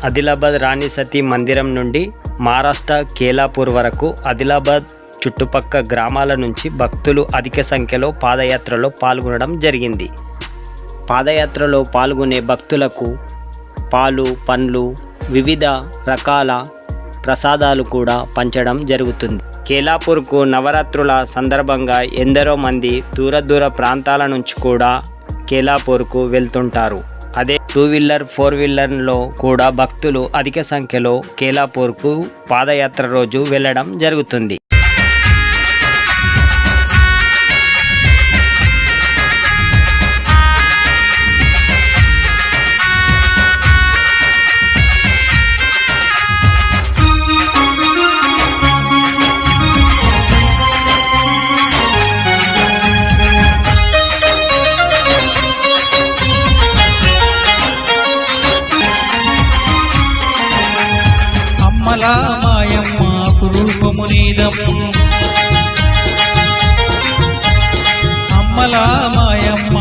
ఆదిలాబాద్ రాణి సతీ మందిరం నుండి మహారాష్ట్ర కేలాపూర్ వరకు ఆదిలాబాద్ చుట్టుపక్కల గ్రామాల నుంచి భక్తులు అధిక సంఖ్యలో పాదయాత్రలో పాల్గొనడం జరిగింది. పాదయాత్రలో పాల్గొనే భక్తులకు పాలు, పండ్లు, వివిధ రకాల ప్రసాదాలు కూడా పంచడం జరుగుతుంది. కేలాపూర్కు నవరాత్రుల సందర్భంగా ఎందరో మంది దూర ప్రాంతాల నుంచి కూడా కేలాపూర్కు వెళ్తుంటారు. అదే 2 వీలర్ 4 వీలర్లో కూడా భక్తులు అధిక సంఖ్యలో కేలాపూర్కు పాదయాత్ర రోజు వెళ్ళడం జరుగుతుంది. మాయమ్మ రూపము నీదము, అమ్మలా మాయమ్మ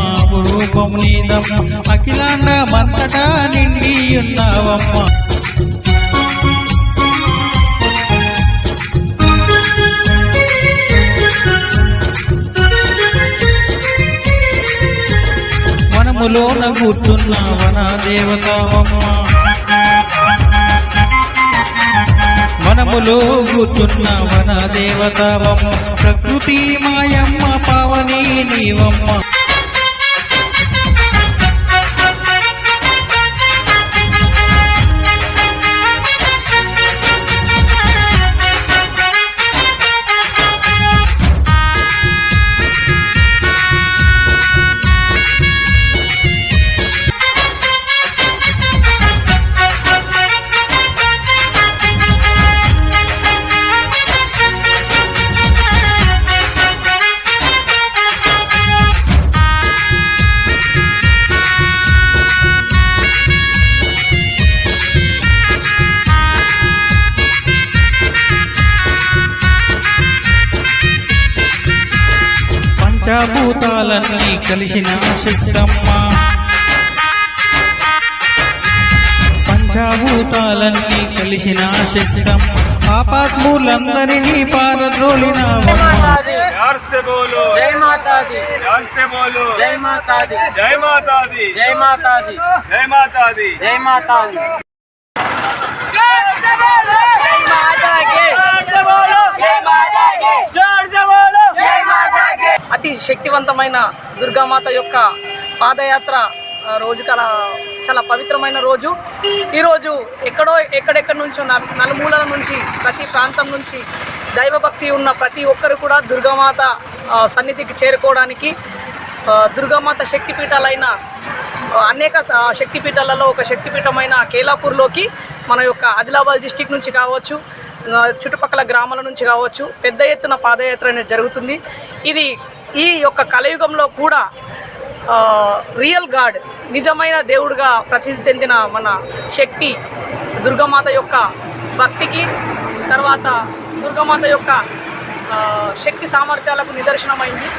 రూపము నీదము, అఖిలాండ మంతటా నిండి ఉన్నావమ్మ. వనములోన కూర్చున్న వన దేవతావమ్మ, వనములో కూర్చున్న వన దేవతావమ్మ, ప్రకృతి మాయమ్మ పావని నీవమ్మ. పంచభూతాలన్నీ కలిసిన శక్తమ్మ, పంచభూతాలన్నీ కలిసిన శక్తమ్మ, పాపాత్ములందరినీ పారద్రోలినావమ్మ. प्यार से बोलो जय माता दी, ध्यान से बोलो जय माता दी, जय माता दी, जय माता दी, जय माता दी, जय माता दी, जोर से बोलो जय माता की, जोर से बोलो जय माता की, जोर से बोलो जय माता की. అతి శక్తివంతమైన దుర్గామాత యొక్క పాదయాత్ర రోజు చాలా పవిత్రమైన రోజు. ఈరోజు ఎక్కడెక్కడి నుంచో నలుమూలల నుంచి ప్రతి ప్రాంతం నుంచి దైవభక్తి ఉన్న ప్రతి ఒక్కరు కూడా దుర్గామాత సన్నిధికి చేరుకోవడానికి దుర్గామాత శక్తిపీఠాలైన అనేక శక్తిపీఠాలలో ఒక శక్తిపీఠమైన కేలాపూర్లోకి మన యొక్క ఆదిలాబాద్ డిస్టిక్ నుంచి కావచ్చు, చుట్టుపక్కల గ్రామాల నుంచి కావచ్చు పెద్ద ఎత్తున పాదయాత్ర అనేది జరుగుతుంది. ఇది ఈ యొక్క కలియుగంలో కూడా రియల్ గాడ్, నిజమైన దేవుడుగా ప్రసిద్ధి చెందిన మన శక్తి దుర్గామాత యొక్క భక్తికి, తర్వాత దుర్గామాత యొక్క శక్తి సామర్థ్యాలకు నిదర్శనమైంది.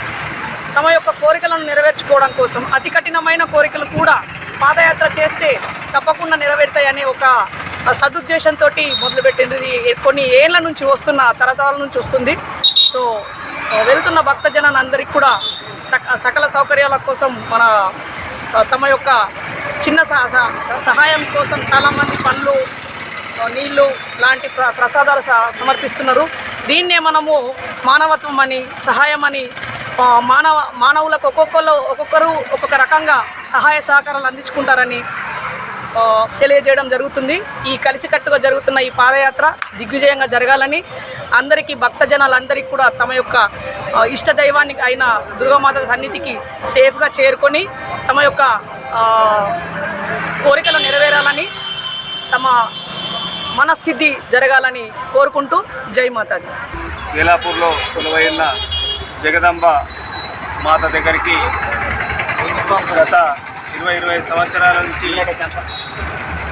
తమ యొక్క కోరికలను నెరవేర్చుకోవడం కోసం అతి కఠినమైన కోరికలు కూడా పాదయాత్ర చేస్తే తప్పకుండా నెరవేరుతాయనే ఒక సదుద్దేశంతో మొదలుపెట్టింది. కొన్ని ఏళ్ళ నుంచి వస్తున్న తరతరాల నుంచి వస్తుంది. సో వెళ్తున్న భక్తజనాలందరికీ కూడా సకల సౌకర్యాల కోసం తమ యొక్క చిన్న సహాయం కోసం చాలామంది పండ్లు, నీళ్ళు లాంటి ప్రసాదాలు సమర్పిస్తున్నారు. దీన్నే మనము మానవత్వం అని, సహాయం అని, మానవులకు ఒక్కొక్కరు ఒక్కొక్క రకంగా సహాయ సహకారాలు అందించుకుంటారని తెలియజేయడం జరుగుతుంది. ఈ కలిసికట్టుగా జరుగుతున్న ఈ పాదయాత్ర దిగ్విజయంగా జరగాలని అందరికీ భక్తజనాలందరికీ కూడా తమ యొక్క ఇష్ట దైవానికి అయిన దుర్గామాత సన్నిధికి సేఫ్గా చేరుకొని తమ యొక్క కోరికలు నెరవేరాలని, తమ మనస్థితి జరగాలని కోరుకుంటూ జై మాతాది. కేలాపూర్లో కొలువై ఉన్న జగదంబ మాత దగ్గరికి గత 20-25 సంవత్సరాల నుంచి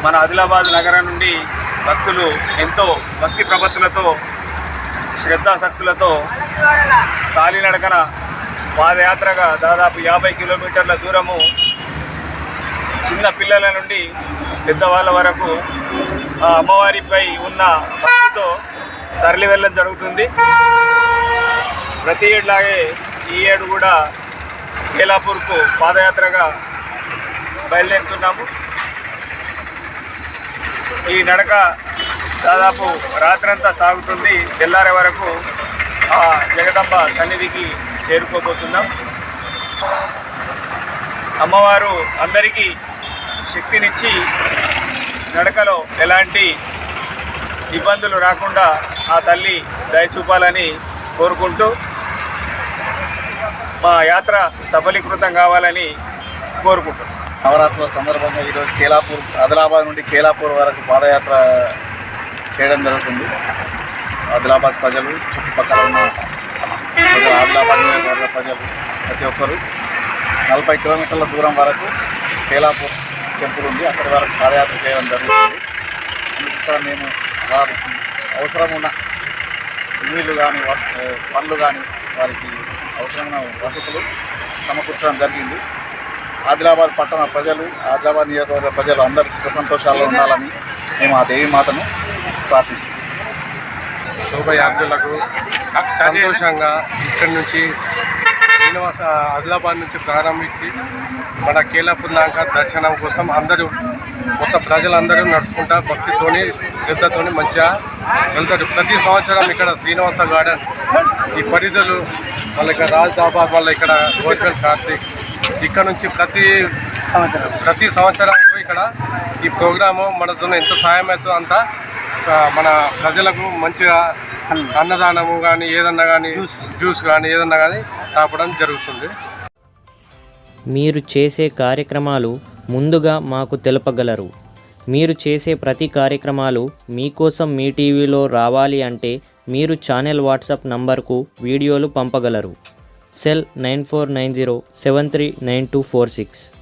మన ఆదిలాబాద్ నగరం నుండి భక్తులు ఎంతో భక్తి ప్రపత్తులతో, శ్రద్ధాశక్తులతో కాలినడకన పాదయాత్రగా దాదాపు 50 కిలోమీటర్ల దూరము చిన్న పిల్లల నుండి పెద్దవాళ్ళ వరకు ఆ అమ్మవారిపై ఉన్న భక్తితో తరలి వెళ్ళడం జరుగుతుంది. ప్రతి ఏడులాగే ఈ ఏడు కూడా కేలాపూర్కు పాదయాత్రగా బయలుదేరుతున్నాము. ఈ నడక దాదాపు రాత్రంతా సాగుతుంది. తెల్లారే వరకు ఆ జగదంబ సన్నిధికి చేరుకోబోతున్నాం. అమ్మవారు అందరికీ శక్తినిచ్చి నడకలో ఎలాంటి ఇబ్బందులు రాకుండా ఆ తల్లి దయ చూపాలని కోరుకుంటూ మా యాత్ర సఫలీకృతం కావాలని కోరుకుంటున్నాం. నవరాత్రుల సందర్భంగా ఈరోజు కేలాపూర్, ఆదిలాబాద్ నుండి కేలాపూర్ వరకు పాదయాత్ర చేయడం జరుగుతుంది. ఆదిలాబాద్ ప్రజలు, చుట్టుపక్కల ఉన్న ప్రజలు, ఆదిలాబాద్ నియోజకవర్గ ప్రజలు ప్రతి ఒక్కరు 40 కిలోమీటర్ల దూరం వరకు కేలాపూర్ టెంపుల్ ఉంది, అక్కడి వరకు పాదయాత్ర చేయడం జరుగుతుంది. ఇక్కడ మేము వారికి అవసరం ఉన్న నీళ్లు కానీ, పనులు కానీ, వారికి అవసరమైన వసతులు సమకూర్చడం జరిగింది. ఆదిలాబాద్ పట్టణ ప్రజలు, ఆదిలాబాద్ నియోజకవర్గ ప్రజలు అందరూ సుఖ సంతోషాల్లో ఉండాలని మేము ఆ దేవి మాతను ప్రార్థిస్తున్నాం. శోభయాత్రలకు సంతోషంగా ఇక్కడి నుంచి శ్రీనివాస ఆదిలాబాద్ నుంచి ప్రారంభించి మన కేలాపూర్ దాకా దర్శనం కోసం అందరూ మొత్తం ప్రజలందరూ నడుచుకుంటా భక్తితోని శ్రద్ధతోని మంచిగా వెళ్తారు. ప్రతి సంవత్సరం ఇక్కడ శ్రీనివాస గార్డెన్ ఈ పరిధులు మళ్ళీ ఇక్కడ రాజాబాద్ మళ్ళీ ఇక్కడ గోల్పెల్ కార్తీక్ ఇక్కడ నుంచి ప్రతి సంవత్సరం ఇక్కడ ఈ ప్రోగ్రాము మనతో ఎంత సాయం అవుతుందో అంత మన ప్రజలకు మంచిగా అన్నదానము కానీ ఏదన్నా కానీ జ్యూస్ కానీ ఏదన్నా కానీ తాపడం జరుగుతుంది. మీరు చేసే కార్యక్రమాలు ముందుగా మాకు తెలపగలరు. మీరు చేసే ప్రతి కార్యక్రమాలు మీకోసం మీ టీవీలో రావాలి అంటే మీరు ఛానల్ వాట్సాప్ నంబర్కు వీడియోలు పంపగలరు. సెల్ 9490739246.